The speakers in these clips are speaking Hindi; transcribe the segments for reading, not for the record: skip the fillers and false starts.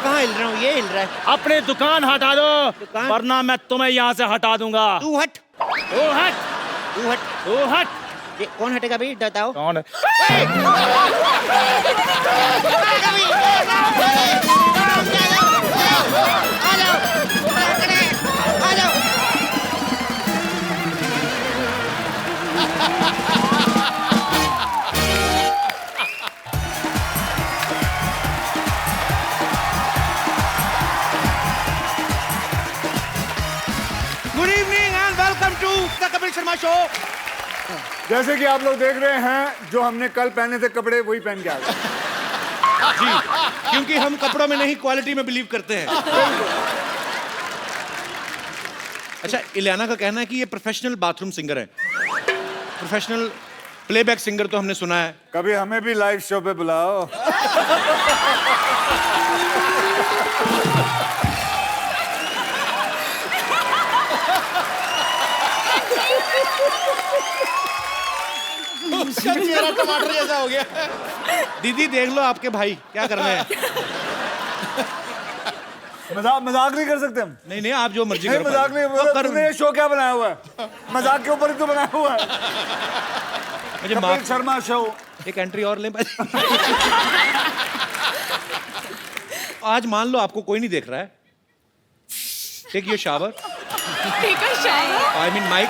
कहाँ हिल रहा हूँ? ये हिल रहा है। अपनी दुकान हटा दो, दुकान? वरना मैं तुम्हें यहाँ से हटा दूंगा। तू हट, तू हट, तू हट। तू हट। ये कौन हटेगा भाई? बताओ। कौन है? Good evening and welcome to the Kapil Sharma show. जैसे कि आप लोग देख रहे हैं, जो हमने कल पहने थे कपड़े वही पहन के आ गए। जी, क्योंकि हम कपड़ों में नहीं क्वालिटी में बिलीव करते हैं। अच्छा, इलियाना का कहना है कि ये प्रोफेशनल बाथरूम सिंगर है। प्रोफेशनल प्लेबैक सिंगर तो हमने सुना है। कभी हमें भी लाइव शो पे बुलाओ। चेहरा टमाटर जैसा हो गया। दीदी देख लो आपके भाई क्या कर रहे हैं। मजाक नहीं कर सकते हम। नहीं नहीं, आप जो मर्जी नहीं, करो। मजाक नहीं। तुमने ये शो क्या बनाया हुआ है? मजाक के ऊपर ही तो बनाया हुआ है। मुझे कपिल माफ, शर्मा शो। एक एंट्री और लें। आज मान लो आपको कोई नहीं देख रहा है। Take your shower. I mean mic.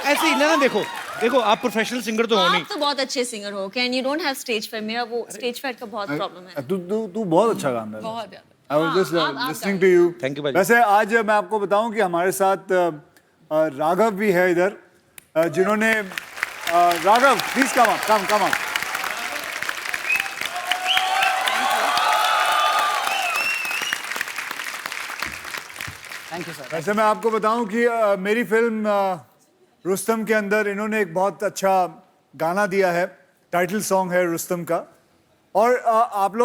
ऐसे ही ना देखो, देखो आप प्रोफेशनल सिंगर तो हो नहीं। आप तो बहुत अच्छे सिंगर हो, can you don't have stage fair. मेरा वो स्टेज फेयर का बहुत प्रॉब्लम है। तू बहुत अच्छा गाना है। बहुत ज्यादा। I was just आप listening to you. Thank you, भाई। वैसे आज मैं आपको बताऊं कि हमारे साथ राघव भी है इधर, जिन्होंने Raghav please come up. Thank you sir. वैसे मैं आपको बताऊं कि मेरी फिल्म रुस्तम के अंदर इन्होंने एक बहुत अच्छा गाना दिया है। टाइटल सॉन्ग है रुस्तम का। और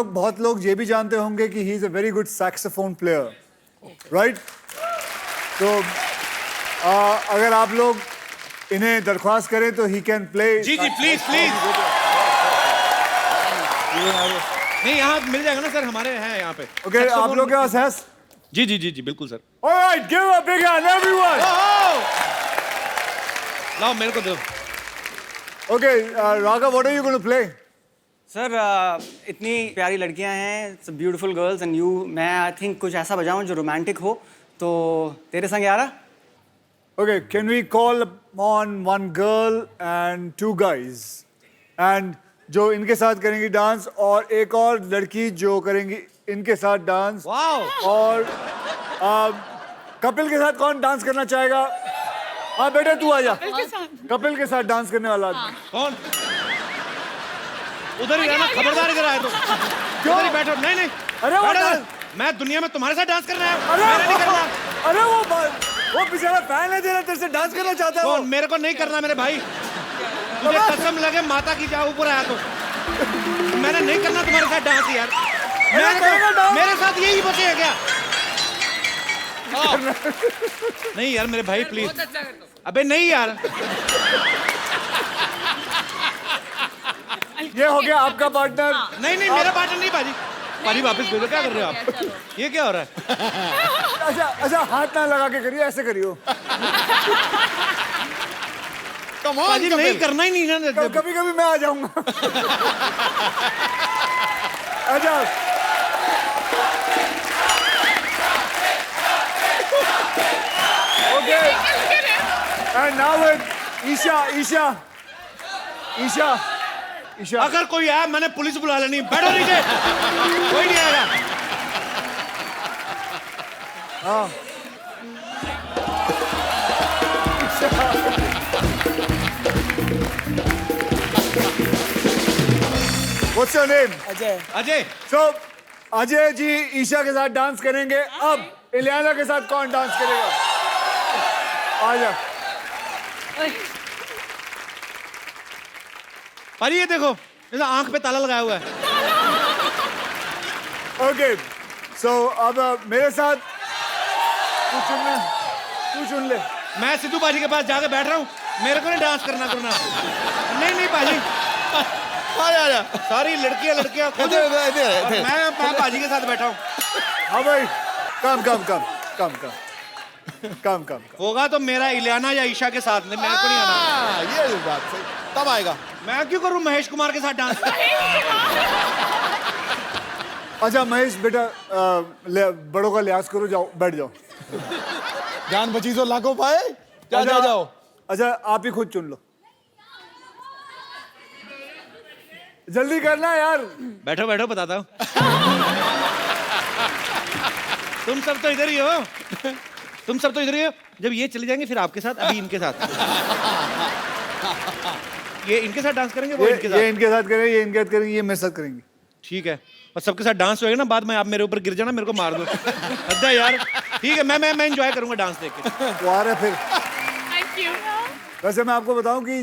बहुत लोग ये भी जानते होंगे कि he is a very good saxophone player, right? तो अगर आप लोग इन्हें दरख्वास्त करें तो ही कैन प्ले। जी जी, प्लीज प्लीज। नहीं, यहाँ मिल जाएगा ना सर, हमारे हैं यहाँ पे। ओके, आप लोग के पास है? जी जी जी जी, बिल्कुल sir. Alright, give a big hand everyone. लाओ मेरे को दो। Okay, Raghav, what are you going to play? Sir इतनी प्यारी लड़कियां हैं, ब्यूटीफुल गर्ल्स एंड यू। मैं आई थिंक कुछ ऐसा बजाऊं जो रोमांटिक हो, तो तेरे संग यारा। Okay, can we call on one girl and two guys? And जो इनके साथ करेंगी डांस, और एक और लड़की जो करेंगी इनके साथ डांस। वाओ। और कपिल के साथ कौन डांस करना चाहेगा? हाँ बेटा, तू आ जा। कपिल के साथ डांस करने वाला आदमी। कौन? उधर ही रहना, खबरदार इधर आए तो। क्यों? उधर ही बैठो। नहीं नहीं, अरे वो बैठो डांस- इधर। मैं दुनिया में तुम्हारे साथ डांस करना है, अरे मेरा नहीं करना। अरे वो बेचारा फैन है तेरा, तेरे से डांस करना चाहता है वो। कौन? मेरे को नहीं करना मेरे भाई। तुझे कसम लगे माता की, जाओ ऊपर आया तो। मैंने नहीं करना तुम्हारे साथ डांस यार। मेरे साथ यही बचे है क्या? नहीं यार मेरे भाई, प्लीज। अबे नहीं यार। ये हो गया आपका पार्टनर। नहीं नहीं, मेरा पार्टनर नहीं भाजी। भाजी वापस भेजो। क्या कर रहे हो आप? ये क्या हो रहा है? अच्छा, हाथ ना लगा के करिए, ऐसे करियो। भाजी नहीं करना ही नहीं ना। कभी कभी मैं आ जाऊंगा। अच्छा, okay, and now with Isha. अगर कोई आया मैंने पुलिस बुला लेनी। बैठो नीचे, कोई नहीं आएगा। हाँ। What's your name? Ajay. So, Ajay ji Isha के साथ डांस करेंगे। अब इलियाना के साथ कौन डांस करेगा? आजा। भाजी ये देखो, इधर आंख पे ताला लगाया हुआ है। ओके, सो अब मेरे साथ तू चुन ले। मैं सिद्धू भाजी के पास जाके बैठ रहा हूँ। मेरे को नहीं डांस करना। नहीं भाजी, सारी लड़कियां खुद। मैं भाजी के साथ बैठा हूँ। हाँ भाई, कम कम कम कम कम कम कम होगा तो मेरा इलियाना या ईशा के साथ में, मेरे को नहीं आना। ये बात सही, तब आएगा। मैं क्यों करूं महेश कुमार के साथ डांस? अच्छा महेश बेटा, बड़ों का लिहाज करो, जाओ बैठ जाओ। जान बची तो लाखों पाए, क्या अच्छा, जा जाओ। अच्छा आप ही खुद चुन लो, जल्दी करना यार। बैठो बैठो, बताता हूँ। तुम सब तो इधर ही हो, तुम सब तो इधर ही हो। जब ये चले जाएंगे फिर आपके साथ, अभी इनके साथ। ये इनके साथ डांस करेंगे, वो इनके ये साथ। इनके साथ करेंगे, ये इनके साथ करेंगे, ये मेरे साथ करेंगे। ठीक है, और सबके साथ डांस होएगा ना, बाद में आप मेरे ऊपर गिर जाना, मेरे को मार दो। अच्छा यार, ठीक है, मैं एंजॉय करूंगा डांस देख के। तो आ रहा फिर। वैसे मैं आपको बताऊं कि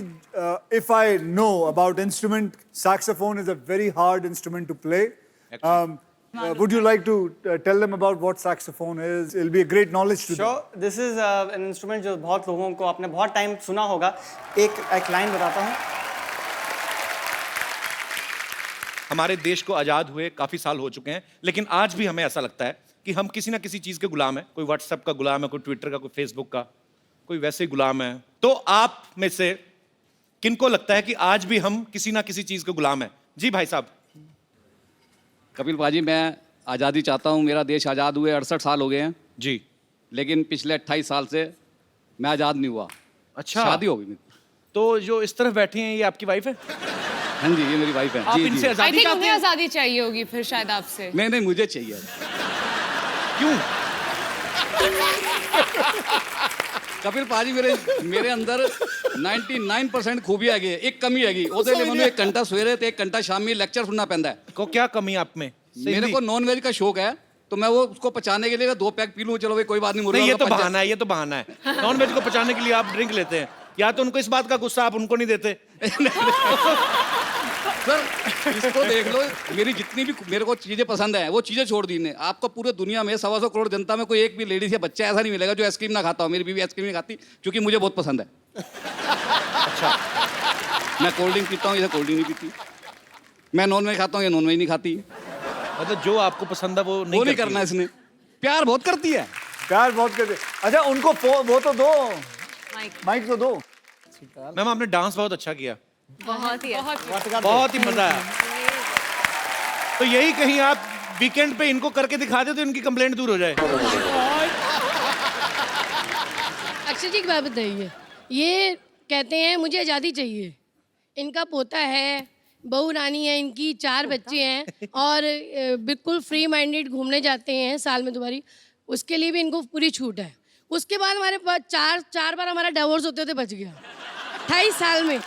if I know about instrument, saxophone is a very hard instrument to play. Would you like to tell them about what saxophone is? It'll be a great knowledge to them. Sure, this is an instrument जो बहुत लोगों को आपने बहुत टाइम सुना होगा। एक लाइन बताता हूँ। हमारे देश को आजाद हुए काफी साल हो चुके हैं, लेकिन आज भी हमें ऐसा लगता है कि हम किसी ना किसी चीज के गुलाम हैं। कोई व्हाट्सएप का गुलाम है, कोई ट्विटर का, कोई फेसबुक का, कोई वैसे ही गुलाम है। तो आप में से किनको लगता है कि आज भी हम किसी ना किसी चीज के गुलाम हैं? जी भाई साहब। कपिल पाजी, मैं आज़ादी चाहता हूँ। मेरा देश आज़ाद हुए 68 साल हो गए हैं जी। लेकिन पिछले 28 साल से मैं आज़ाद नहीं हुआ। अच्छा, शादी हो गई मेरी। तो जो इस तरफ बैठी हैं ये आपकी वाइफ है? हाँ जी, ये मेरी वाइफ है। आप जी इनसे जी। आजादी आई थिंक चाहते उन्हें हैं? आजादी चाहिए होगी फिर शायद आपसे। नहीं, मुझे चाहिए। क्यों? कपिल पाजी, मेरे अंदर 99% खूबियां हैगी, एक कमी हैगी। ਉਹਦੇ ਲਈ ਮੈਨੂੰ 1 ਘੰਟਾ ਸਵੇਰੇ ਤੇ 1 ਘੰਟਾ शामी लेक्चर सुनना पैंदा है। को क्या कमी आप में? मेरे को नॉन वेज का शौक है, तो मैं वो उसको पचाने के लिए 2 पैक पी लूं, चलो भाई कोई बात नहीं। नहीं, ये तो बहाना है, ये तो बहाना है। नॉन वेज को पचाने के लिए आप ड्रिंक लेते हैं, या तो उनको इस बात का गुस्सा आप उनको नहीं देते। सर इसको देख लो, मेरी जितनी भी मेरे को चीजें पसंद है वो चीजें छोड़ दी ने। आपको पूरे दुनिया में 125 करोड़ जनता में कोई एक भी लेडीज या बच्चा ऐसा नहीं मिलेगा जो आइसक्रीम ना खाता हो। मेरी बीवी आइसक्रीम नहीं खाती क्योंकि मुझे बहुत पसंद है। अच्छा, मैं कोल्ड ड्रिंक पीता हूँ, ये कोल्ड ड्रिंक नहीं पीती। मैं नॉन वेज खाता हूँ, ये नॉन वेज नहीं खाती। मतलब जो आपको पसंद है वो नहीं नहीं करना इसने। प्यार बहुत करती है। प्यार बहुत करते। अच्छा उनको वो तो दो, माइक तो दो। मैम आपने डांस बहुत अच्छा किया, बहुत ही बहुत ही मजा आया। तो यही कहीं आप वीकेंड पे इनको करके दिखा दे तो इनकी कंप्लेंट दूर हो जाए। अक्षय जी, एक बात बताइए, ये कहते हैं मुझे आज़ादी चाहिए, इनका पोता है, बहू रानी है, इनकी 4 बच्चे हैं और बिल्कुल फ्री माइंडेड घूमने जाते हैं साल में 2 बारी, उसके लिए भी इनको पूरी छूट है। उसके बाद हमारे पास 4 बार हमारा डिवोर्स होते होते बच गया 28 साल में।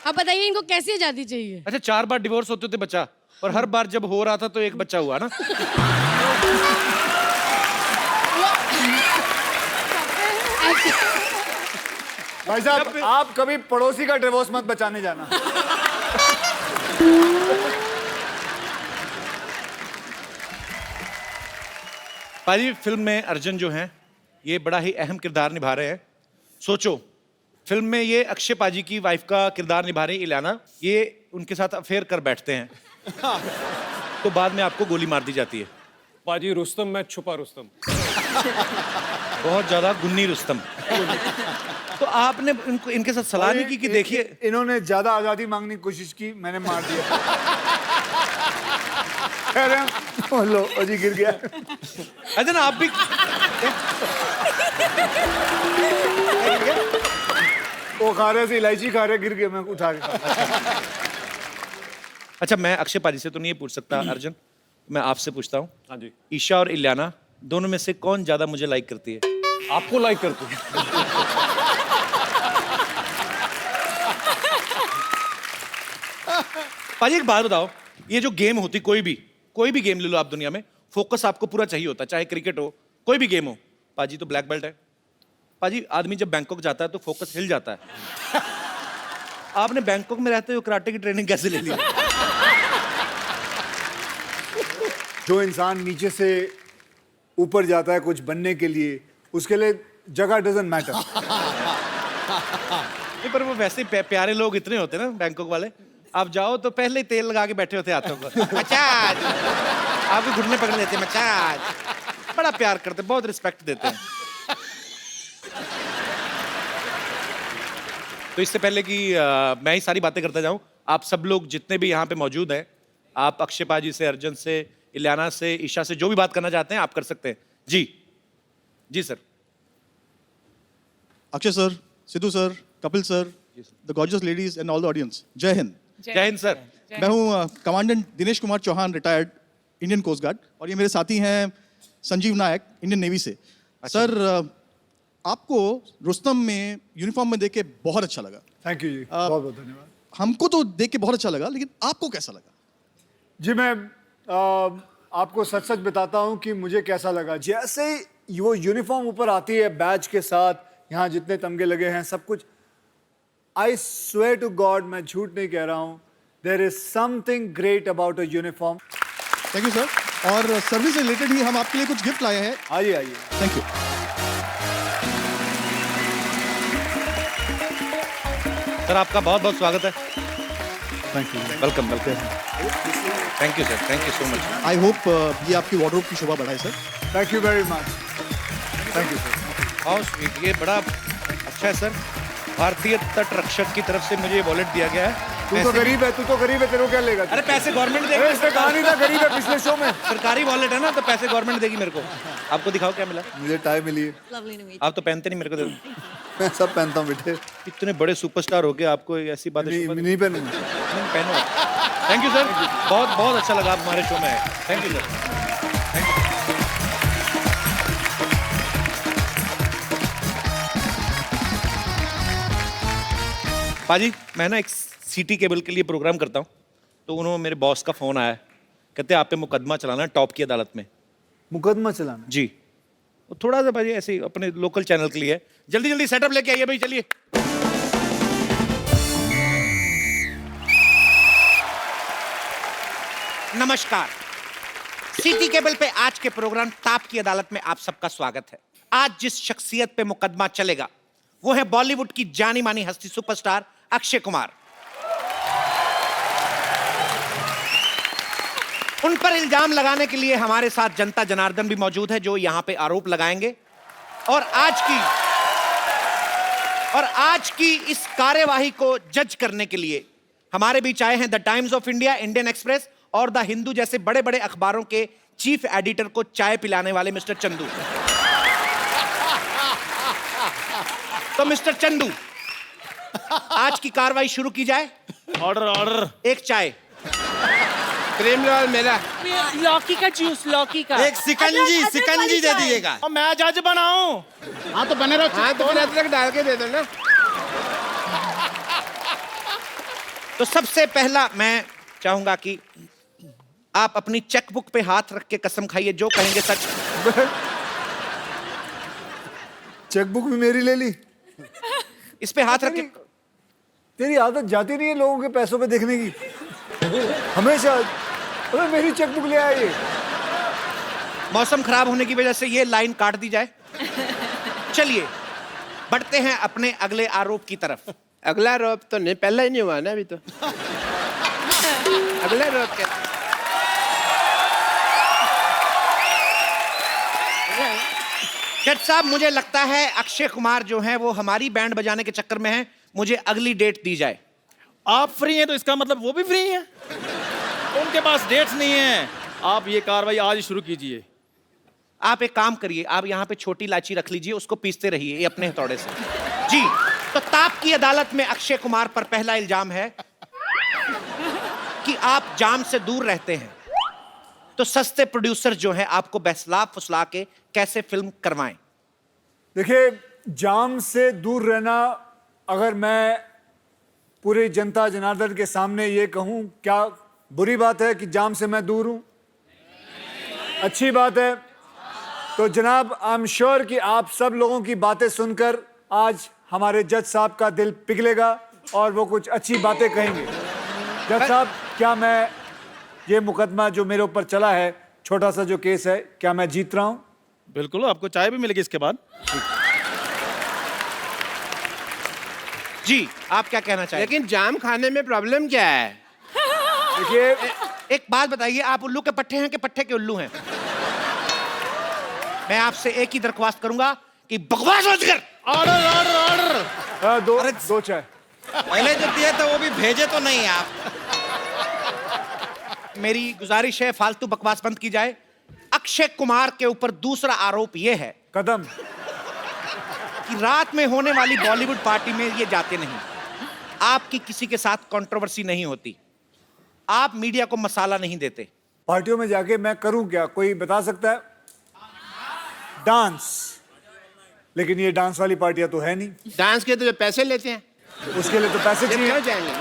अब बताइए इनको कैसी आज़ादी चाहिए? अच्छा, 4 बार डिवोर्स होते थे बच्चा, और हर बार जब हो रहा था तो एक बच्चा हुआ ना? भाई साहब आप कभी पड़ोसी का डिवोर्स मत बचाने जाना। पाजी, फिल्म में अर्जुन जो हैं ये बड़ा ही अहम किरदार निभा रहे हैं। सोचो, फिल्म में ये अक्षय पाजी की वाइफ का किरदार निभा रही इलियाना, ये उनके साथ अफेयर कर बैठते हैं तो बाद में आपको गोली मार दी जाती है। पाजी, रुस्तम में छुपा रुस्तम। बहुत ज्यादा गुन्नी रुस्तम। तो आपने इनके साथ सलाह नहीं की कि देखिए इन्होंने ज्यादा आजादी मांगने की कोशिश की, मैंने मार दिया। कह रहे हैं लो अजी गिर गया। अच्छा ना, आप भी वो खा रहे थे, इलायची खा रहे, गिर गया, मैं उठा के। अच्छा, मैं अक्षय पाजी से तो नहीं पूछ सकता अर्जुन, मैं आपसे पूछता हूँ। हाँ जी। ईशा और इलियाना दोनों में से कौन ज्यादा मुझे लाइक करती है? आपको लाइक करती है। पाजी, एक बात बताओ, ये जो गेम होती, कोई भी गेम ले लो आप दुनिया में, फोकस आपको पूरा चाहिए होता है, चाहे क्रिकेट हो, कोई भी गेम हो। पाजी तो ब्लैक बेल्ट है। पाजी, आदमी जब बैंकॉक जाता है तो फोकस हिल जाता है। आपने बैंकॉक में रहते हुए कराटे की ट्रेनिंग कैसे ले ली? जो इंसान नीचे से ऊपर जाता है कुछ बनने के लिए, उसके लिए जगह डजंट मैटर। नहीं, पर वो वैसे प्यारे लोग इतने होते हैं ना बैंकॉक वाले, आप जाओ तो पहले ही तेल लगा के बैठे होते हाथों को। अच्छा आपके घुटने पकड़ लेते हैं मचाज, बड़ा प्यार करते हैं, बहुत रिस्पेक्ट देते हैं। तो इससे पहले कि मैं ही सारी बातें करता जाऊं, आप सब लोग जितने भी यहाँ पे मौजूद हैं, आप अक्षय पाजी से, अर्जुन से, इलियाना से, ईशा से जो भी बात करना चाहते हैं आप कर सकते हैं। जी sir. Akshay sir, Sidhu sir, Kapil sir, the gorgeous ladies and all the audience, जय हिंद। जय हिंद सर। मैं हूँ commandant Dinesh Kumar Chauhan, retired Indian coast guard, और ये मेरे साथी हैं संजीव नायक, इंडियन नेवी से। सर, आपको रुस्तम में यूनिफॉर्म में देख के बहुत अच्छा लगा। थैंक यू जी, बहुत बहुत धन्यवाद। हमको तो देख के बहुत अच्छा लगा, लेकिन आपको कैसा लगा? जी मैं आपको सच सच बताता हूँ कि मुझे कैसा लगा। जैसे वो यूनिफॉर्म ऊपर आती है बैच के साथ, यहाँ जितने तमगे लगे हैं सब कुछ, आई स्वेयर टू गॉड, मैं झूठ नहीं कह रहा हूँ, there is something great about a uniform. Thank you sir. और सर्विस से रिलेटेड ही हम आपके लिए कुछ गिफ्ट लाए हैं। आइए आइए। Thank you. सर आपका बहुत बहुत स्वागत है। Thank you. Welcome welcome. Thank you sir, thank you so much. I hope ये आपकी वार्डरोब की शोभा बढ़ाए sir. Thank you very much. Thank you sir. How sweet, ये बड़ा अच्छा है सर। भारतीय तट रक्षक की तरफ से मुझे ये वॉलेट दिया गया है। तू तो गरीब है, तेरे को क्या लेगा? अरे पैसे गवर्नमेंट अरे देगी। इसने कहा नहीं था गरीब है पिछले शो में। सरकारी वॉलेट है ना, तो पैसे गवर्नमेंट देगी मेरे को। आपको दिखाओ क्या मिला। मुझे टाई मिली है। Lovely to meet आप तो पहनते नहीं, मेरे को दे दो। मैं सब पहनता हूँ बेटे। इतने बड़े सुपरस्टार हो गए, आपको ऐसी बातें नहीं पहनूंगा। पहनो। थैंक यू सर, बहुत बहुत अच्छा लगा आप हमारे शो में आए। Thank you sir. पाजी, मैं ना एक सिटी केबल के लिए प्रोग्राम करता हूँ, तो उन्होंने मेरे बॉस का फोन आया, कहते हैं आप पे मुकदमा चलाना है टॉप की अदालत में। मुकदमा चलाना? जी, वो थोड़ा सा भाई ऐसे ही अपने लोकल चैनल के लिए है। जल्दी जल्दी सेटअप लेके आइए भाई, चलिए। नमस्कार, सिटी केबल पे आज के प्रोग्राम ताप की अदालत में आप सबका स्वागत है। आज जिस शख्सियत पे मुकदमा चलेगा वो है बॉलीवुड की जानी मानी हस्ती सुपरस्टार अक्षय कुमार। उन पर इल्जाम लगाने के लिए हमारे साथ जनता जनार्दन भी मौजूद है, जो यहां पे आरोप लगाएंगे। और आज की इस कार्यवाही को जज करने के लिए हमारे बीच आए हैं the times of India, Indian express और द हिंदू जैसे बड़े बड़े अखबारों के चीफ एडिटर को चाय पिलाने वाले मिस्टर चंदू। तो मिस्टर चंदू, आज की कार्रवाई शुरू की जाए। Order order. एक चाय। क्रीम रोल मेरा। लौकी का जूस, लौकी का। एक सिकंजी दे दीजिएगा। और मैं जज बनाऊं? हाँ तो बने रहो। हाँ तो फिर अदरक डाल के दे दो ना। तो सबसे पहला मैं चाहूंगा कि आप अपनी चेकबुक पे हाथ रख के कसम खाइए, जो कहेंगे सच। चेकबुक भी मेरी ले ली? इस पे हाथ रख के। तेरी आदत जाती नहीं है लोगों के पैसों पे देखने की? हमेशा अरे मेरी चेकबुक ले आइए। मौसम खराब होने की वजह से ये लाइन काट दी जाए। चलिए बढ़ते हैं अपने अगले आरोप की तरफ। अगला आरोप तो नहीं, पहला ही नहीं हुआ ना अभी तो। अगला आरोप क्या? जज साहब, मुझे लगता है अक्षय कुमार जो है वो हमारी बैंड बजाने के चक्कर में है। मुझे अगली डेट दी जाए। आप फ्री हैं तो इसका मतलब वो भी फ्री हैं। उनके पास डेट्स नहीं है। आप ये कार्रवाई आज ही शुरू कीजिए। आप एक काम करिए, आप यहाँ पे छोटी इलायची रख लीजिए, उसको पीसते रहिए ये अपने हथौड़े से। जी, तो ताप की अदालत में अक्षय कुमार पर पहला इल्जाम है कि आप जाम से दूर रहते हैं, तो सस्ते प्रोड्यूसर जो हैं आपको बहसला फुसला के कैसे फिल्म करवाएं। देखिए, जाम से दूर रहना, अगर मैं पूरी जनता जनार्दन के सामने ये कहूं, क्या बुरी बात है कि जाम से मैं दूर हूं? अच्छी बात है। तो जनाब, आई एम श्योर कि आप सब लोगों की बातें सुनकर आज हमारे जज साहब का दिल पिघलेगा और वो कुछ अच्छी बातें कहेंगे। जज साहब, क्या मैं ये मुकदमा जो मेरे ऊपर चला है, छोटा सा जो केस है, क्या मैं जीत रहा हूं? बिल्कुल, आपको चाय भी मिलेगी इसके बाद। जी, आप क्या कहना चाहेंगे? लेकिन जाम खाने में प्रॉब्लम क्या है? देखिए, एक बात बताइए, आप उल्लू के पट्टे हैं कि पट्टे के उल्लू हैं? मैं आपसे एक ही दरख्वास्त करूंगा कि बकवास मत कर। Order order order. दो चाय। पहले जो दिए थे वो भी भेजे तो नहीं आप। मेरी गुजारिश है, फालतू बकवास बंद की जाए। अक्षय कुमार के ऊपर दूसरा आरोप यह है कदम कि रात में होने वाली बॉलीवुड पार्टी में ये जाते नहीं। आपकी किसी के साथ कंट्रोवर्सी नहीं होती, आप मीडिया को मसाला नहीं देते। पार्टियों में जाके मैं करूं क्या, कोई बता सकता है? डांस, लेकिन ये डांस वाली पार्टियां तो है नहीं। डांस के तो जो पैसे लेते हैं उसके लिए तो पैसे फिर चाहिए। क्यों जाएंगे?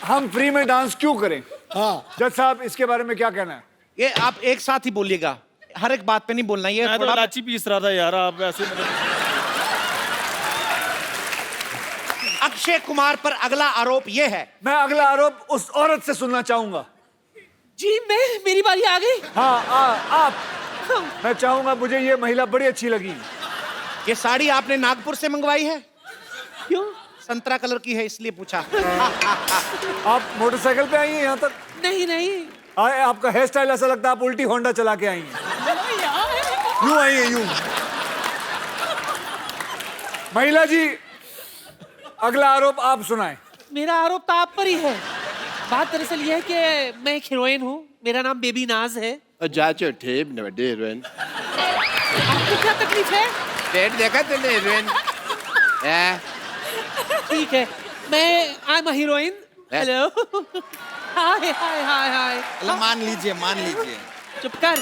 हम फ्री में डांस क्यों करें? जज साहब, इसके बारे में क्या कहना है? ये आप एक साथ ही बोलिएगा, हर एक बात पे नहीं बोलना। ये मैं तो थोड़ा इलायची पीस रहा था यार, आप ऐसे अक्षय कुमार पर अगला आरोप यह है। मैं अगला आरोप उस औरत से सुनना चाहूंगा। जी मेरी बारी आ गई। हाँ, आप। मैं चाहूंगा, मुझे ये महिला बड़ी अच्छी लगी। ये साड़ी आपने नागपुर से मंगवाई है? क्यों? संतरा कलर की है इसलिए पूछा। आप मोटरसाइकिल पे आई हैं यहाँ तक? नहीं आपका हेयर स्टाइल ऐसा लगता है आप उल्टी होंडा चला के आई हैं। यूं आई हैं, यूं। महिला जी, अगला आरोप आप सुनाएं। मेरा आरोप तो आप पर ही है। बात दरअसल ये है कि मैं एक हीरोइन हूँ, मेरा नाम बेबी नाज है। जाचो ठेप न बड़े हीरोइन। आपको क्या तकलीफ है? पेट देखा तूने हीरोइन? ठीक है, मैं I am a heroine. Hello, hi hi hi hi. मान लीजिए। चुप कर।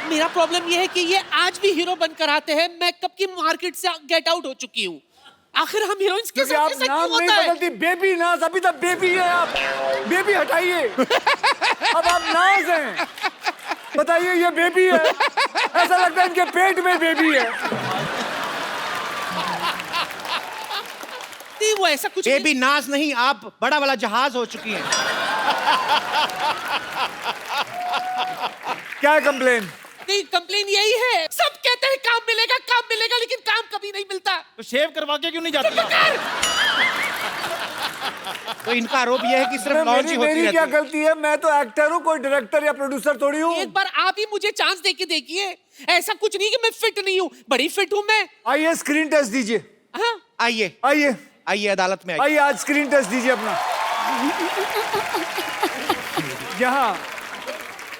मेरा प्रॉब्लम ये है कि ये आज भी हीरो बनकर आते हैं। मैं कब की मार्केट से गेट आउट हो चुकी हूँ। आखिर हम हीरोइंस के साथ आप ऐसा नाम क्यों नहीं होता है? बदलती, बेबी नाज। अभी तक बेबी है आप। बेबी हटाइए। अब आप नाज हैं। बताइए, ये बेबी है। ऐसा लगता है इनके पेट में बेबी है। नहीं, वो ऐसा कुछ बेबी नाज नहीं, आप बड़ा वाला जहाज हो चुकी हैं। क्या है कंप्लेन? नहीं, कंप्लेन यही है, सब कहते हैं काम मिलेगा, लेकिन काम कभी नहीं मिलता। तो शेव करवा के क्यों नहीं जाती? तो इनका आरोप यह है कि सिर्फ लॉन्च ही होती मेरी रहती क्या है। गलती है? मैं तो एक्टर हूँ, कोई डायरेक्टर या प्रोड्यूसर थोड़ी हूँ। एक बार आप ही मुझे चांस दे के देखिए। ऐसा कुछ नहीं कि मैं फिट नहीं हूँ, बड़ी फिट हूँ मैं। आइए स्क्रीन टेस्ट दीजिए। हाँ? आइए आइए आइए अदालत में आइए। आइए, आज स्क्रीन टेस्ट दीजिए अपना। यहाँ।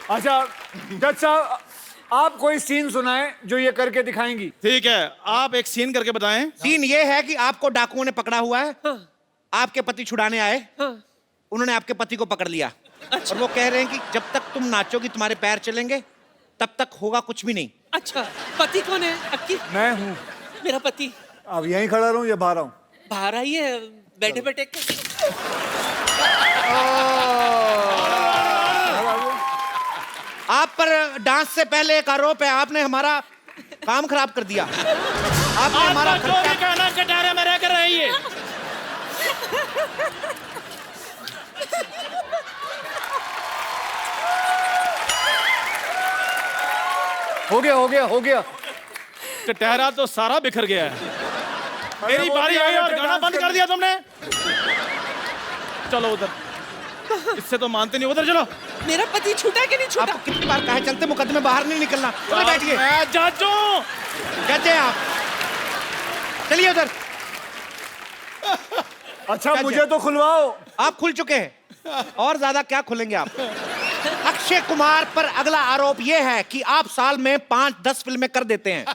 अच्छा जज साहब, आप कोई सीन सुनाएं जो ये करके दिखाएंगी। ठीक है, आप एक सीन करके बताएं। सीन ये है कि आपको डाकुओं ने पकड़ा हुआ है। आपके पति छुड़ाने आए। उन्होंने आपके पति को पकड़ लिया। और वो कह रहे हैं कि जब तक तुम नाचोगी तुम्हारे पैर चलेंगे, तब तक होगा कुछ भी नहीं। अच्छा, पति कौन है आपकी? मैं हूँ। मेरा पति। अब यहीं खड़ा रहूं या बाहर आऊं? बाहर आइए, बैठे बैठे। आप पर डांस से पहले एक आरोप है, आपने हमारा काम खराब कर दिया। आपने हमारा जो भी कहना कटारे में रह कर रहिए। हो गया। कटहरा तो सारा बिखर गया है। मेरी बारी आई और गाना बंद कर दिया तुमने। चलो उधर, इससे तो मानते नहीं। उधर चलो। मेरा पति छूटा कि नहीं छूटा? आपको कितनी बार कहा है, चलते मुकदमे बाहर नहीं निकलना। चलो बैठिए। जाजू कहते हैं आप, चलिए उधर। अच्छा, मुझे तो खुलवाओ। आप खुल चुके हैं, और ज्यादा क्या खुलेंगे आप। अक्षय कुमार पर अगला आरोप यह है कि आप साल में 5-10 फिल्में कर देते हैं।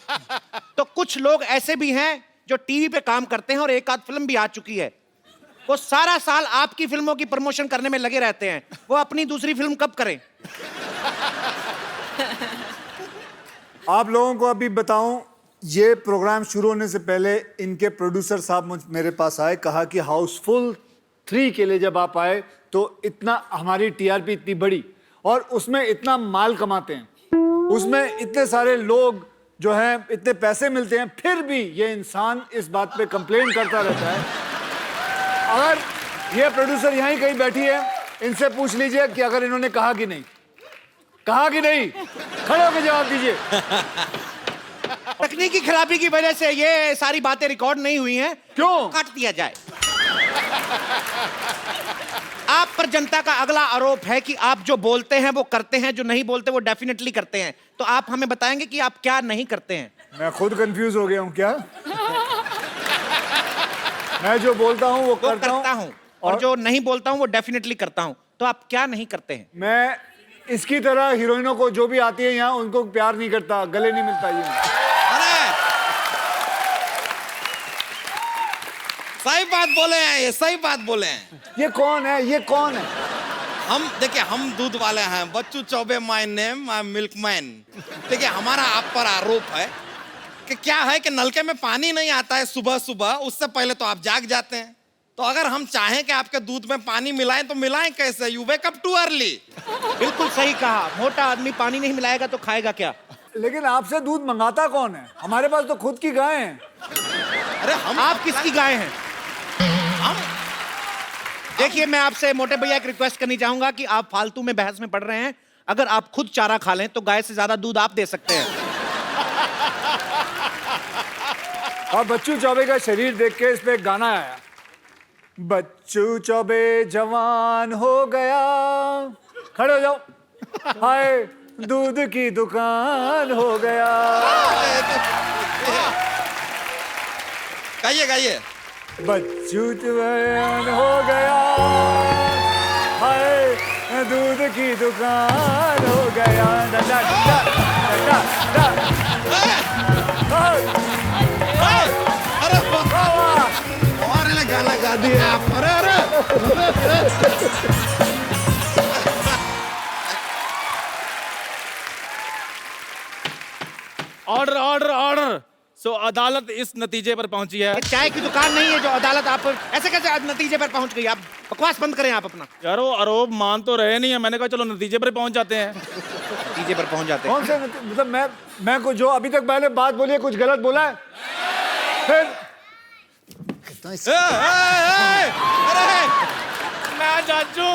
तो कुछ लोग ऐसे भी हैं जो टीवी पे काम करते हैं और एक आध फिल्म भी आ चुकी है, वो सारा साल आपकी फिल्मों की प्रमोशन करने में लगे रहते हैं। वो अपनी दूसरी फिल्म कब करें? आप लोगों को अभी बताऊं, ये प्रोग्राम शुरू होने से पहले इनके प्रोड्यूसर साहब मेरे पास आए, कहा कि हाउसफुल 3 के लिए जब आप आए तो इतना हमारी टीआरपी इतनी बड़ी और उसमें इतना माल कमाते हैं, उसमें इतने सारे लोग जो हैं, इतने पैसे मिलते हैं, फिर भी ये इंसान इस बात पे कंप्लेन करता रहता है। अगर ये प्रोड्यूसर यहीं कहीं बैठी है, इनसे पूछ लीजिए कि अगर इन्होंने कहा कि नहीं, खड़े होकर जवाब दीजिए। तकनीकी खराबी की वजह से ये सारी बातें रिकॉर्ड नहीं हुई हैं। क्यों? काट दिया जाए। आप पर जनता का अगला आरोप है कि आप जो बोलते हैं वो करते हैं, जो नहीं बोलते वो डेफिनेटली करते हैं। तो आप हमें बताएंगे कि आप क्या नहीं करते हैं? मैं खुद कंफ्यूज हो गया हूँ क्या? मैं जो बोलता हूँ वो करता हूँ और जो नहीं बोलता हूँ वो डेफिनेटली करता हूँ। तो आप क्या नहीं करते हैं? मैं इसकी तरह हीरोइनों को जो भी आती है यहाँ उनको प्यार नहीं करता, गले नहीं मिलता। ये अरे सही बात बोले हैं, ये सही बात बोले हैं। ये कौन है? ये कौन है? हम देखिए, हम दूध वाले हैं। Bachchu Chaubey my name, I am milkman. देखिए, हमारा आप पर आरोप है कि क्या है कि नलके में पानी नहीं आता है सुबह सुबह, उससे पहले तो आप जाग जाते हैं। तो अगर हम चाहें कि आपके दूध में पानी मिलाएं तो मिलाएं कैसे? You wake up too early. बिल्कुल सही कहा। मोटा आदमी पानी नहीं मिलाएगा तो खाएगा क्या? लेकिन आपसे दूध मंगाता कौन है? हमारे पास तो खुद की गाय है। अरे आप किसकी गाय हैं? देखिए, मैं आपसे मोटे भैया एक रिक्वेस्ट करनी चाहूंगा कि आप फालतू में बहस में पड़ रहे हैं। अगर आप खुद चारा खा लें तो गाय से ज्यादा दूध आप दे सकते हैं। और बच्चू चौबे का शरीर देख के इस पे एक गाना आया, बच्चू चौबे जवान हो गया, खड़े हो जाओ, हाय दूध की दुकान हो गया। गाइए गाइए। बच्चू जवान हो गया, हाय दूध की दुकान हो गया। डा डा डा डा डा अरे वाह, गाना गा दिए आप। अरे ऑर्डर ऑर्डर ऑर्डर। सो अदालत इस नतीजे पर पहुंची है। ये चाय की दुकान नहीं है जो अदालत आप ऐसे कैसे नतीजे पर पहुंच गई? आप बकवास बंद करें आप अपना। यार वो आरोप मान तो रहे नहीं है, मैंने कहा चलो नतीजे पर पहुंच जाते हैं। नतीजे पर पहुंच जाते हैं। कौन से मतलब मैं को जो अभी तक मैंने बात बोली है कुछ गलत बोला है? फिर अरे मैं जाजू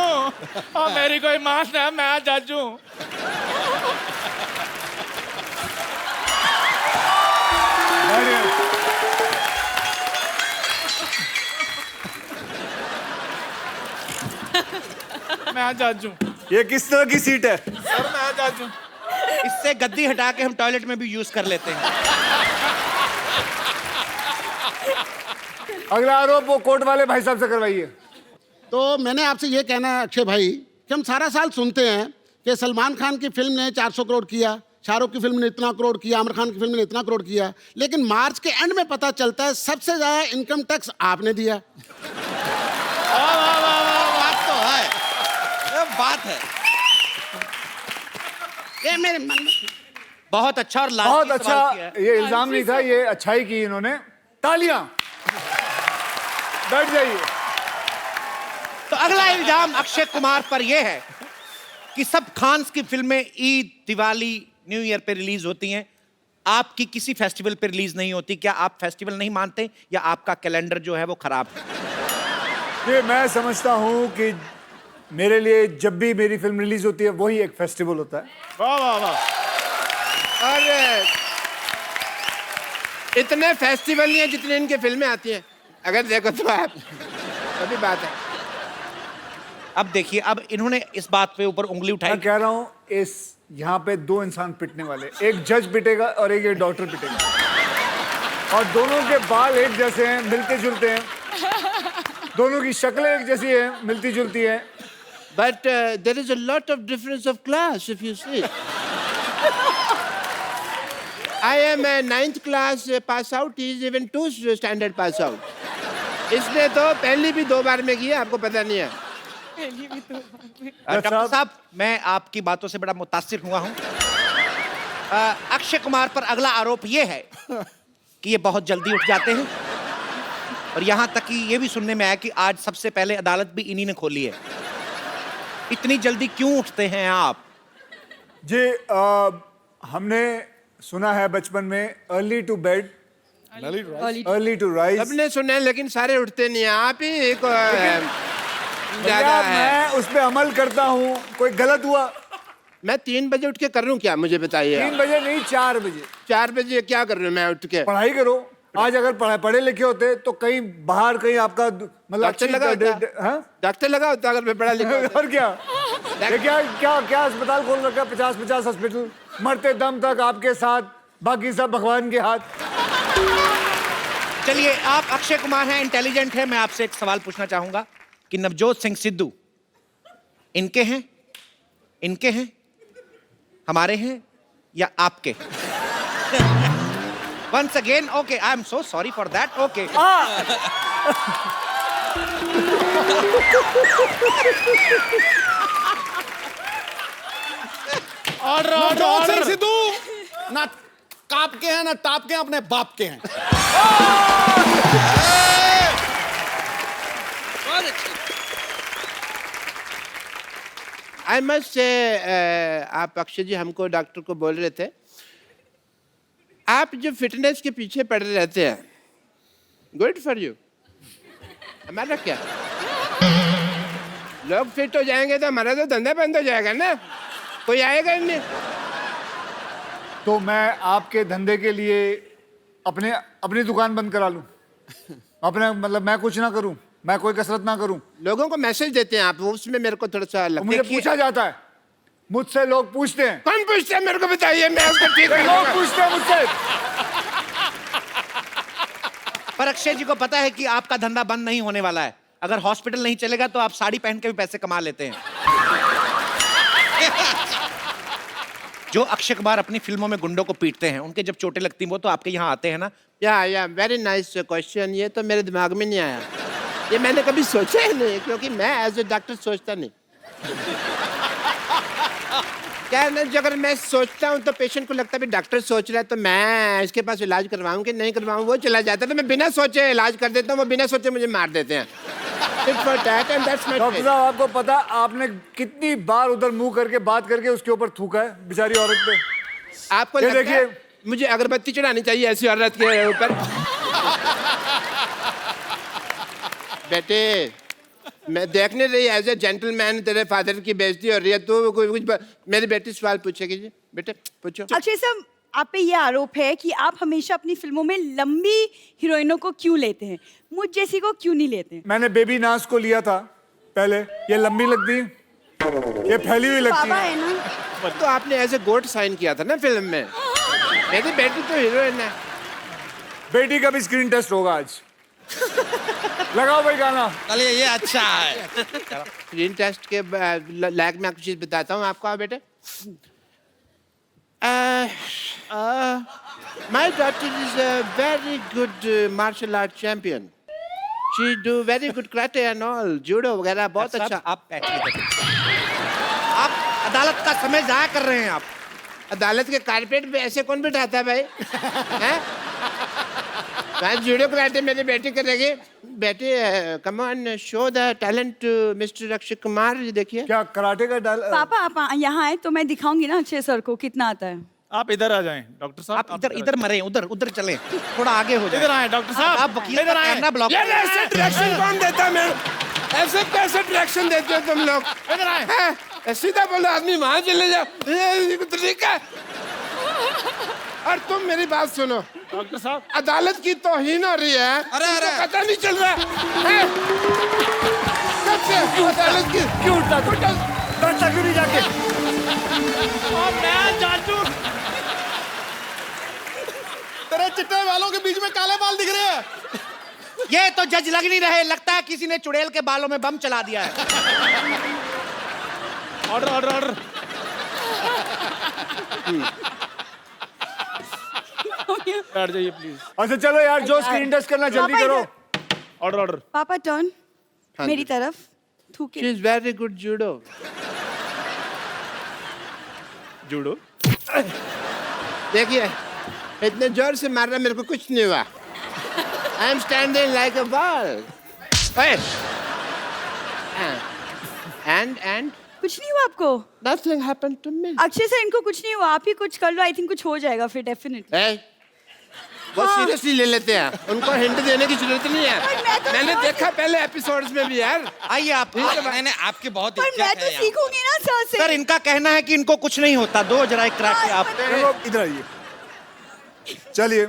और मेरी कोई मां है, मैं जाजू। मैं जाजू। ये किस तरह की सीट है? सर मैं जाजू। इससे गद्दी हटा के हम टॉयलेट में भी यूज कर लेते हैं। अगला आरोप वो कोर्ट वाले भाई साहब से करवाइए। तो मैंने आपसे ये कहना है अक्षय भाई कि हम सारा साल सुनते हैं कि सलमान खान की फिल्म ने 400 करोड़ किया, शाहरुख की फिल्म ने इतना करोड़ किया, आमिर खान की फिल्म ने इतना करोड़ किया, लेकिन मार्च के एंड में पता चलता है सबसे ज्यादा इनकम टैक्स आपने दिया। बात तो है, ये बात है। ये मेरे मन में बहुत अच्छा और बहुत अच्छा। ये इल्जाम नहीं था, ये अच्छाई की इन्होंने। तालियां। बैठ जाइए। तो अगला इल्जाम अक्षय कुमार पर यह है कि सब खान्स की फिल्में ईद, दिवाली, न्यू ईयर पे रिलीज होती हैं, आपकी किसी फेस्टिवल पे रिलीज नहीं होती। क्या आप फेस्टिवल नहीं मानते या आपका कैलेंडर जो है वो खराब है? ये मैं समझता हूँ कि मेरे लिए जब भी मेरी फिल्म रिलीज होती है वही एक फेस्टिवल होता है। वाह वाह वाह। अरे इतने फेस्टिवल नहीं है जितने इनकी फिल्में आती हैं। अगर देखो तो आप, सभी बात है। अब देखिए, अब इन्होंने इस बात पे ऊपर उंगली उठाई। मैं कह रहा हूँ इस यहाँ पे दो इंसान पिटने वाले, एक जज पिटेगा और एक डॉक्टर पिटेगा, और दोनों के बाल एक जैसे हैं, मिलते जुलते हैं, दोनों की शक्लें एक जैसी हैं, मिलती जुलती हैं। But there is a lot of difference of class if you see. I am a 9th class pass out. He is even 2 standard pass out. इसने तो पहली भी 2 बार में की है, आपको पता नहीं है। डॉक्टर साहब, मैं आपकी बातों से बड़ा मुतासिर हुआ हूं। अक्षय कुमार पर अगला आरोप ये है कि ये बहुत जल्दी उठ जाते हैं, और यहां तक कि ये भी सुनने में आया कि आज सबसे पहले अदालत भी इन्हीं ने खोली है। इतनी जल्दी क्यों उठते हैं आप? जी, हमने सुना है बचपन में early to bed early to rise. सबने सुना है लेकिन सारे उठते नहीं हैं। आप ही एक ज्यादा है। मैं उस पे अमल करता हूँ। कोई गलत हुआ? मैं 3 बजे उठ के कर रहा हूँ क्या, मुझे बताइए। 3 बजे नहीं, 4 बजे। 4 बजे क्या कर रहे हो? मैं उठ के पढ़ाई करो। आज अगर पढ़े लिखे होते तो कहीं बाहर कहीं आपका मतलब डॉक्टर लगा होता। हाँ? डॉक्टर लगा होता अगर मैं पढ़ा लिखा होता। और क्या ये क्या अस्पताल खोल रखा है, 50 हॉस्पिटल, मरते दम तक आपके साथ, बाकी सब भगवान के हाथ। चलिए, आप अक्षय कुमार हैं, इंटेलिजेंट हैं, मैं आपसे एक सवाल पूछना चाहूंगा कि नवजोत सिंह सिद्धू इनके हैं, हमारे हैं या आपके? Once again, okay, I am so sorry for that. Okay. Order Sidhu ना काप के हैं ना टाप के हैं, अपने बाप के हैं। आई मस्ट से आप अक्षय जी हमको डॉक्टर को बोल रहे थे, आप जो फिटनेस के पीछे पड़े रहते हैं, गुड फॉर यू। हमारा क्या, लोग फिट हो जाएंगे तो हमारा तो धंधा बंद हो जाएगा ना, कोई आएगा ही नहीं। तो मैं आपके धंधे के लिए अपनी दुकान बंद करा लूं, अपने मतलब मैं कुछ ना करूं, मैं कोई कसरत ना करूं। लोगों को मैसेज देते हैं आप, उसमें मेरे को थोड़ा सा लगता है। मुझे पूछा जाता है, मुझसे लोग पूछते हैं। कौन पूछते हैं मेरे को बताइए, मैं उसको ठीक लोग पूछते हैं मुझसे। पर अक्षय जी को पता है कि आपका धंधा बंद नहीं होने वाला है। अगर हॉस्पिटल नहीं चलेगा तो आप साड़ी पहन के भी पैसे कमा लेते हैं। जो अक्षय कुमार अपनी फिल्मों में गुंडों को पीटते हैं, उनके जब चोटें लगती हैं वो तो आपके यहाँ आते हैं ना? या वेरी नाइस क्वेश्चन। ये तो मेरे दिमाग में नहीं आया, ये मैंने कभी सोचा ही नहीं, क्योंकि मैं एज ए डॉक्टर सोचता नहीं। क्या है ना, जो अगर मैं सोचता हूँ तो पेशेंट को लगता है भी डॉक्टर सोच रहा है तो मैं इसके पास इलाज करवाऊँ कि नहीं करवाऊँ, वो चला जाता है। तो मैं बिना सोचे इलाज कर देता हूँ, वो बिना सोचे मुझे मार देते हैं। डॉक्टर साहब, आपको पता आपने कितनी बार उधर मुंह करके बात करके उसके ऊपर थूका है बेचारी औरत पे? आपको लगता है मुझे अगरबत्ती चढ़ानी चाहिए ऐसी औरत के ऊपर? बेटे, मैं देखने रही एज ए जेंटलमैन तेरे फादर की बेइज्जती हो रही है, तो कुछ मेरी बेटी सवाल पूछेगी जी। बेटे पूछो। अक्षय साहब, आप पे ये आरोप है कि आप हमेशा अपनी फिल्मों में लंबी हीरोइनों को क्यों लेते हैं, मुझ जैसी को क्यों नहीं लेते? मैंने बेबी नाज को लिया था पहले, ये लंबी लगती है, ये फैली हुई लगती है ना। तो आपने एज ए गोट साइन किया था ना फिल्म में। मेरी बेटी तो हीरोइन है। बेटी का भी स्क्रीन टेस्ट होगा आज। लगाओ भाई गाना। चलिए, ये अच्छा है। स्क्रीन टेस्ट के लायक मैं कुछ चीज बताता हूँ आपको। बेटे, my daughter is a very good martial art champion. She do very good karate and all, judo वगैरह बहुत अच्छा। आप अदालत का समय जाया कर रहे हैं। आप अदालत के कारपेट पे ऐसे कौन बिठाता है भाई? हैं? जुडो कराटे मेरी बेटी करेगी। बेटी, come on, show the talent mister Akshay Kumar. देखिए क्या कराटे का पापा आप यहाँ आए तो मैं दिखाऊंगी ना अक्षय सर को कितना आता है। आप इधर आ जाएं डॉक्टर साहब। आप इधर मरे, उधर चले, थोड़ा आगे हो जाए। इधर आए डॉक्टर साहब। आप वकील का कैमरा ब्लॉक। ऐसे डायरेक्शन कौन देता है? मैं ऐसे कैसे डायरेक्शन देते हो तुम लोग? इधर आए। सीधा बोलो, आदमी वहां चले जाओ, ठीक है। और तुम मेरी बात सुनो डॉक्टर साहब, अदालत की तौहीन हो रही है। अरे पता नहीं चल रहा है। कब से अदालत की क्यों उठता क्यों नहीं जाके? मैं जाटू, तेरे चिट्टे बालों के बीच में काले बाल दिख रहे हैं। ये तो जज लग नहीं रहे, लगता है किसी ने चुड़ैल के बालों में बम चला दिया है। ऑर्डर। बैठ जाइए प्लीज। अच्छा चलो यार, जो स्क्रीन टेस्ट करना जल्दी करो। ऑर्डर। पापा टर्न मेरी तरफ थूके। She is very good judo. Judo देखिए, इतने जोर से मारना मेरे को कुछ नहीं हुआ। I am standing like a ball. And कुछ नहीं हुआ आपको? Nothing happened to me. Akshay sir, इनको कुछ नहीं हुआ, आप ही कुछ कर लो, आई थिंक कुछ हो जाएगा फिर डेफिनेटली। वो सीरियसली ले लेते हैं, उनको हिंट देने की जरूरत नहीं है। मैंने देखा पहले एपिसोड्स में भी यार। आइए आप। मैंने आपकी बहुत पर मैं तो सीखूंगी ना सर से। सर, इनका कहना है कि इनको कुछ नहीं होता। दो जरा एक क्रैक पे आप इधर आइए। चलिए,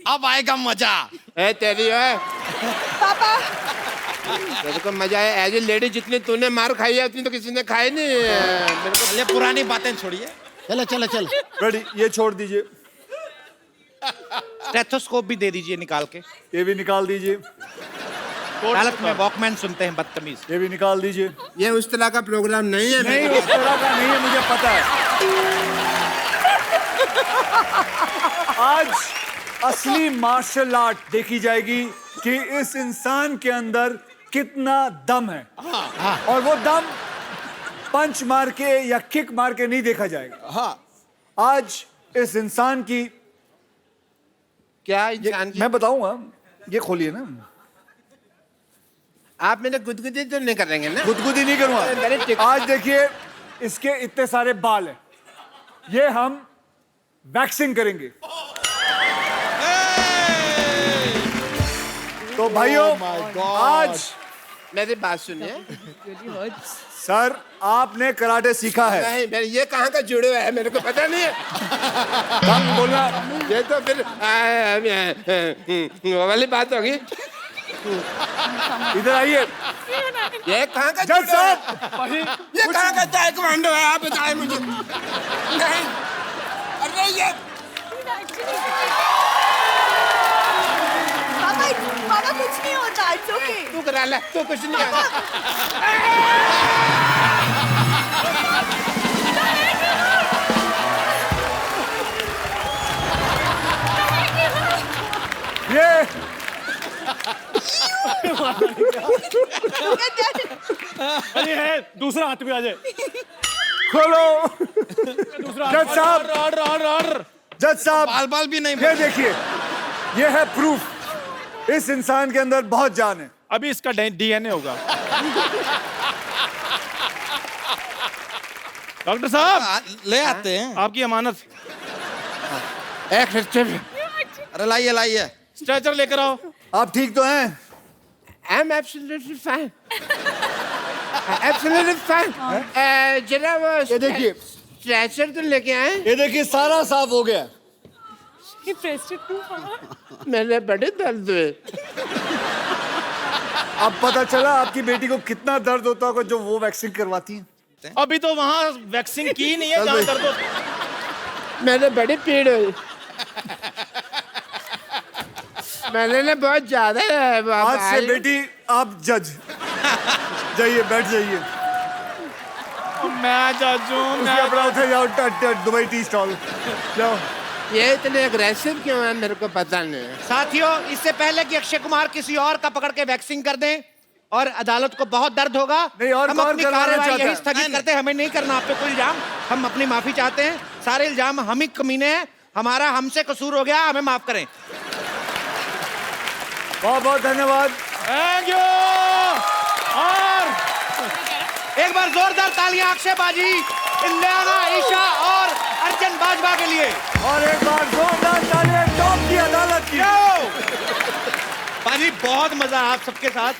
अब आएगा मजा। है तेरी है पापा तेरे को मजा है। एज ए लेडी जितनी तूने मार खाई है उतनी तो किसी ने खाई नहीं है। मेरे को ये पुरानी बातें छोड़िए। चलो चलो चलो रेडी, ये छोड़ दीजिए, स्टेथोस्कोप भी दे दीजिए निकाल के। ये भी निकाल दीजिए, हालत में वॉकमैन सुनते हैं बदतमीज। ये भी निकाल दीजिए। ये उस तरह का प्रोग्राम नहीं है। नहीं, उस तरह का नहीं है, मुझे पता है। आज असली मार्शल आर्ट देखी जाएगी कि इस इंसान के अंदर कितना दम है। और वो दम पंच मार के या किक मार के नहीं देखा जाएगा। आज इस इंसान की क्या इंसान की? मैं बताऊंगा, ये खोलिए ना। आप मेरे गुदगुदी तो नहीं करेंगे ना? गुदगुदी नहीं करूंगा। आज देखिए इसके इतने सारे बाल हैं, ये हम वैक्सिंग करेंगे। तो भाइयों आज मेरी बात सुनिए। सर आपने कराटे सीखा है। नहीं, मेरे ये कहाँ का जुड़े हुआ है मेरे को पता नहीं है। कम बोलना। ये तो फिर वो वाली बात होगी। इधर आइए। ये कहाँ का जज जुड़े हुआ है? साहब, ये कहाँ का ताइक्वांडो है आप बताएं मुझे। नहीं, अरे ये पापा कुछ नहीं होता, इट्स ओके। तू करा ले, तू कुछ नहीं आता। ये अरे है दूसरा हाथ भी आ जाए। खोलो। दूसरा जज साहब, ऑर्डर। जज साहब, बाल बाल भी नहीं। ये देखिए, ये है प्रूफ, इस इंसान के अंदर बहुत जान है। अभी इसका डीएनए होगा। डॉक्टर साहब ले आते हैं। आपकी अमानत। एक मिनट। अरे लाइए लाइए। स्ट्रेचर लेकर आओ। आप ठीक तो हैं? I am absolutely fine. Absolutely fine. जरा वो ये देखिए, स्ट्रेचर तो लेके आए। ये देखिए सारा साफ हो गया। मेरे बड़े दर्द हुए। अब पता चला आपकी बेटी को कितना दर्द होता होगा जो वो वैक्सीन करवाती है। अभी तो वहाँ वैक्सीन की नहीं है जहाँ दर्द हो। मेरे बड़ी पीड़ हुई। मैंने ना बहुत ज्यादा आज से बेटी आप जज। जाइए, बैठ जाइए। मैं जज हूँ। उसके अपना उठे जाओ, दुबई टी स्टॉल जाओ। ये इतने अग्रेसिव क्यों है मेरे को पता नहीं है। साथियों, इससे पहले कि अक्षय कुमार किसी और का पकड़ के वैक्सिंग कर दें और अदालत को बहुत दर्द होगा, नहीं, और हम कौन अपनी करवाना कार्रवाई चाहता यही है? स्थगित करते हैं। हमें नहीं करना आप पे कोई इल्जाम। हम अपनी माफी चाहते हैं। सारे इल्जाम हम ही कमीने हैं। हमारा हमसे कसूर हो गया, हमें माफ करें। बहुत बहुत धन्यवाद। Thank you. और एक बार जोरदार तालियां अक्षय बाजी, इलियाना, ईशा और अर्चन बाजवा के लिए। और एक बार जोरदार तालियां टॉप की अदालत की। बाजी बहुत मजा आप सबके साथ।